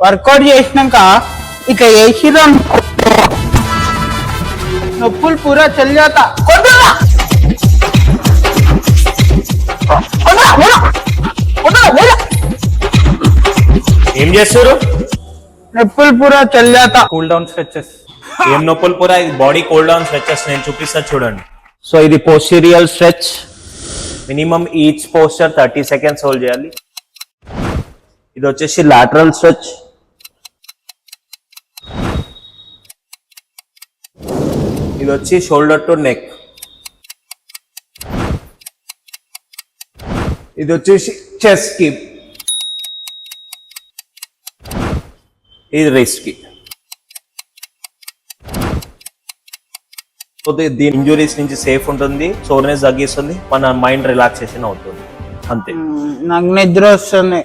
Work out చేసినాక ఇట్లా వేసిరా నొప్పులు పూరా చల్ జాతా. ఏం చేస్తారు? నొప్పులు పూరా చల్ జాతా. Cool down stretches. ఏం నొప్పులు పూరా? ఇది బాడీ కూల్ డౌన్ స్ట్రెచెస్. నేను చూపిస్తా చూడండి. సో ఇది posterior stretch. Minimum each posture 30 seconds hold చేయాలి. ఇది వచ్చేసి లాటరల్ స్ట్రెచ్. ఇది వచ్చి షోల్డర్ టు నెక్. ఇది వచ్చేసి చెస్ట్ కి. ఇది రిస్ట్ కి. దీని ఇంజురీస్ నుంచి సేఫ్ ఉంటుంది, సోర్నెస్ తగ్గిస్తుంది, మన మైండ్ రిలాక్సేషన్ అవుతుంది. అంతే. నాకు నిద్ర వస్తుంది.